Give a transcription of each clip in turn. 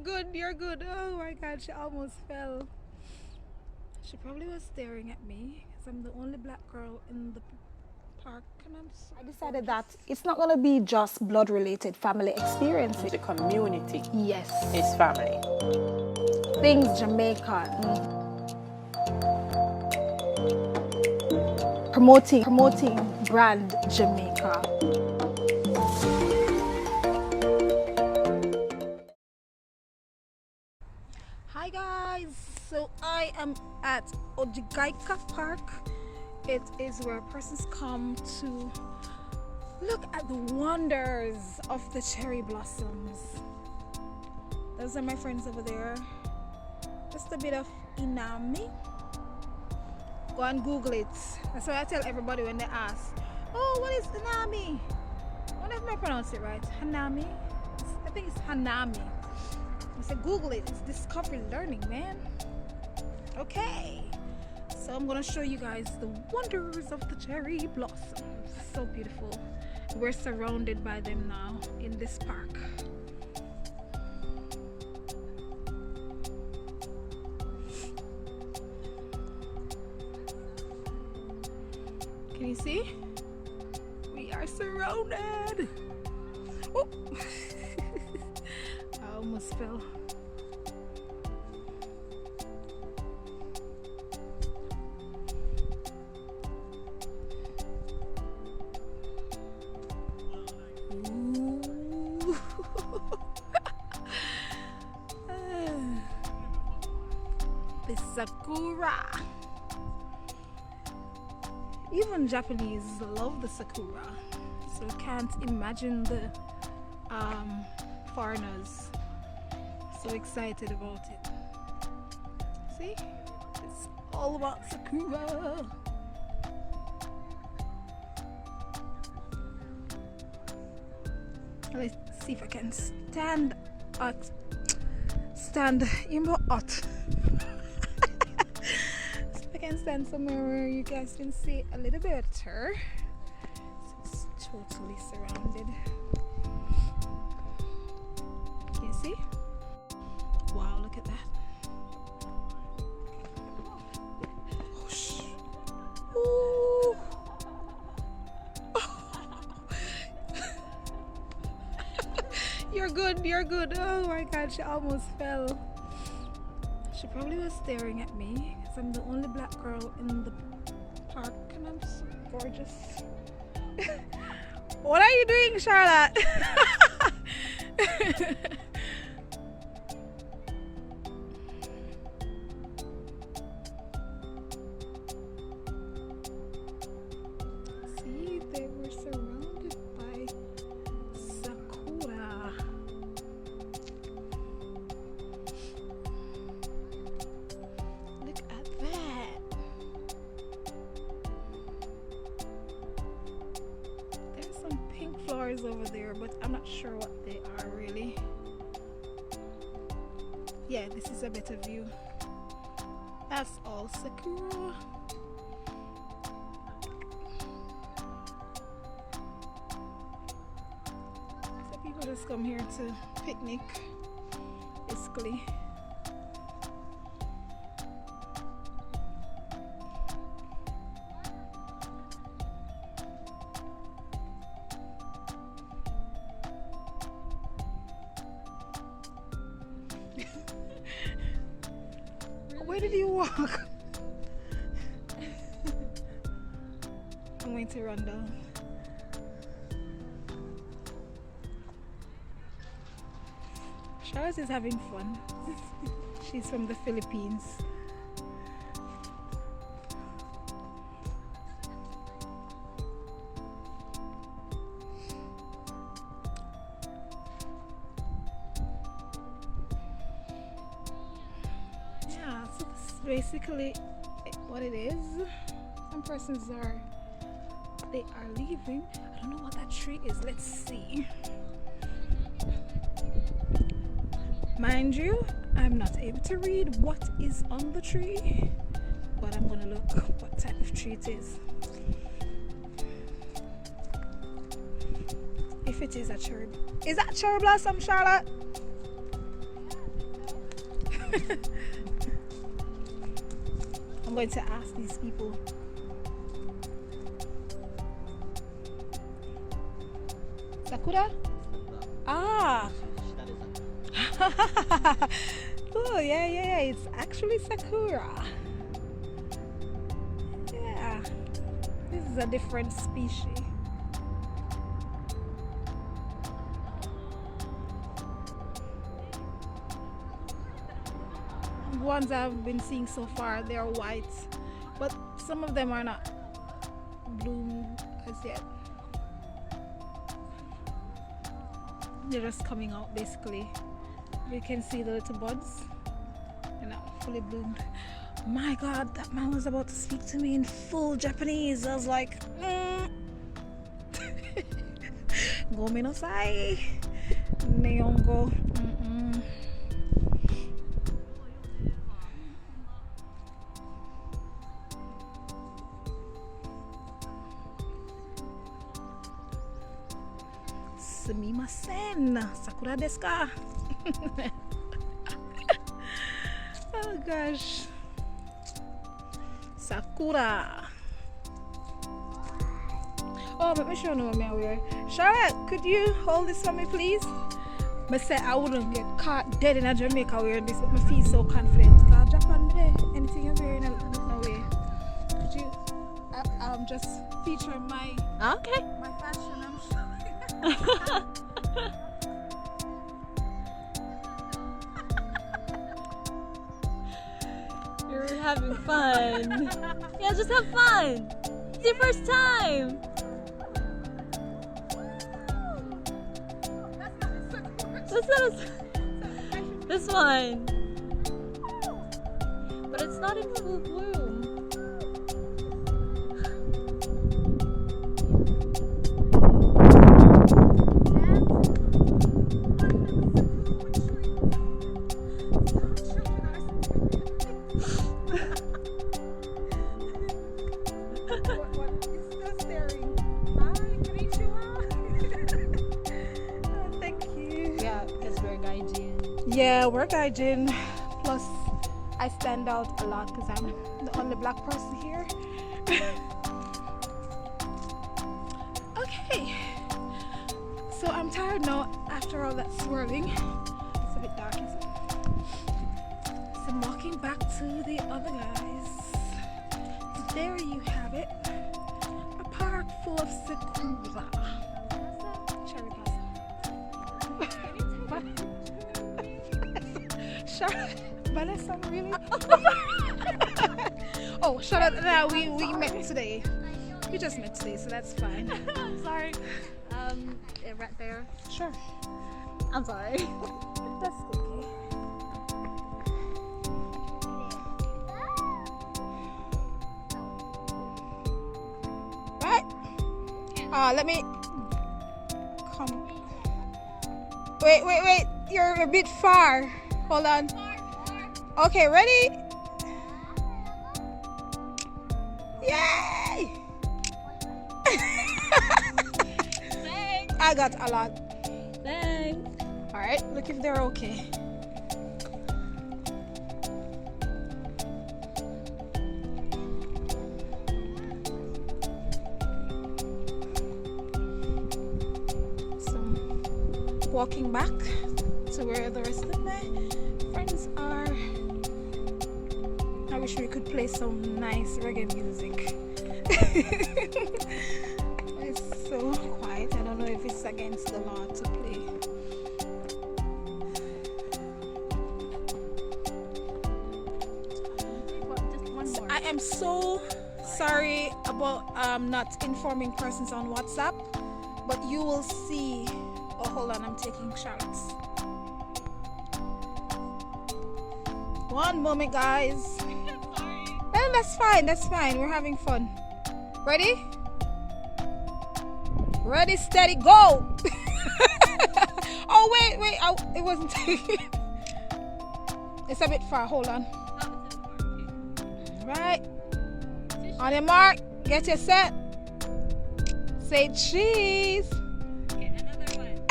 good, you're good. Oh my god, she almost fell. She probably was staring at me because I'm the only black girl in the park. And I decided that it's not going to be just blood related family experiences. The community Yes. is family. Things Jamaican. Promoting brand Jamaica. Hi guys, so I am at Ojigaika Park. It is where persons come to look at the wonders of the cherry blossoms. Those are my friends over there. Just a bit of Inami. Go and Google it. That's what I tell everybody when they ask, oh, what is Inami? I wonder if I pronounce it right. Hanami? I think it's Hanami. I said Google it. It's discovery learning, man. Okay. So I'm gonna show you guys the wonders of the cherry blossoms. So beautiful. We're surrounded by them now in this park. Can you see? We are surrounded. Oh. I almost fell. The sakura. Even Japanese love the sakura, so I can't imagine the foreigners so excited about it. See, it's all about sakura. Let's see if I can stand in my hut. I can stand somewhere where you guys can see a little better. So it's totally surrounded. Can you see? Wow, look at that. Whoosh. Ooh. You're good, you're good. Oh my god, she almost fell. She probably was staring at me because I'm the only black girl in the park and I'm so gorgeous. What are you doing, Charlotte? See, they were surrounded by sakura. Look at that. There's some pink flowers over there, but I'm not sure what they are really. Yeah, this is a better view. That's all sakura. So people just come here to picnic, basically. Where did you walk? I'm going to run down. Charlotte is having fun. She's from the Philippines. Yeah, so this is basically what it is. Some persons are leaving. I don't know what that tree is. Let's see. Mind you, I'm not able to read what is on the tree, but I'm gonna look what type of tree it is. If it is a cherry, is that cherry blossom, Charlotte? I'm going to ask these people. Sakura? Ah. Oh, yeah. It's actually sakura. Yeah. This is a different species. The ones I've been seeing so far, they are white, but some of them are not bloomed as yet. They're just coming out basically. You can see the little buds. They're not fully bloomed. My god, that man was about to speak to me in full Japanese. I was like, Gomenasai. Nihongo. Sumimasen. Sakura desu ka? Oh gosh. Sakura. Oh, but me sure know what I wear. Charlotte, could you hold this for me, please? I said I wouldn't get caught dead in a Jamaica wearing this, but I feel so confident. Because Japan, anything you're wearing, no way. Could you just feature my fashion? I'm sure. You're having fun. Yeah, just have fun. It's your first time. This one. But it's not in full bloom. Yeah, we're gaijin. Plus, I stand out a lot because I'm the only black person here. Okay, so I'm tired now after all that swirling. It's a bit dark, isn't it? So I'm walking back to the other guys. There you have it. A park full of sakura. Cherry blossom. Vanessa, really? Oh, shut up. Now we met today. We just met today, so that's fine. I'm sorry. Right there. Sure. I'm sorry. That's okay. Right? Let me come. Wait. You're a bit far. Hold on. Okay, ready? Yay! I got a lot. Thanks. Alright, look if they're okay. So, walking back to where the rest of my friends are. I wish we could play some nice reggae music. It's so quiet. I don't know if it's against the law to play. So I am so sorry about not informing persons on WhatsApp, but you will see. Oh, hold on, I'm taking shots. One moment, guys. Sorry. And that's fine. We're having fun. Ready? Ready, steady, go! Oh, wait. It wasn't taken. It's a bit far. Hold on. Right. On your mark. Get your set. Say cheese. Okay, another one.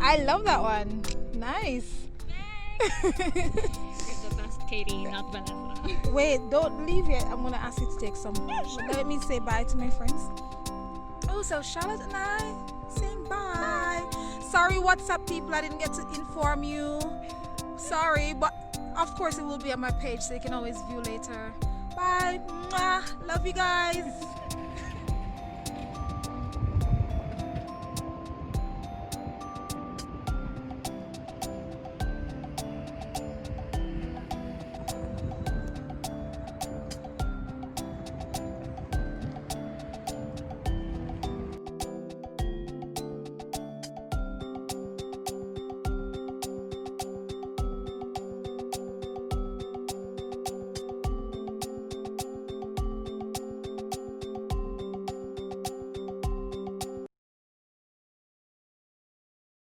I love that one. Nice. So that's Katie, not Vanessa. Wait, don't leave yet. I'm gonna ask you to take some. Let me say bye to my friends. Oh, so Charlotte and I saying bye. Sorry, WhatsApp people, I didn't get to inform you. Sorry, but of course it will be on my page, so you can always view later. Bye. Mwah. Love you guys.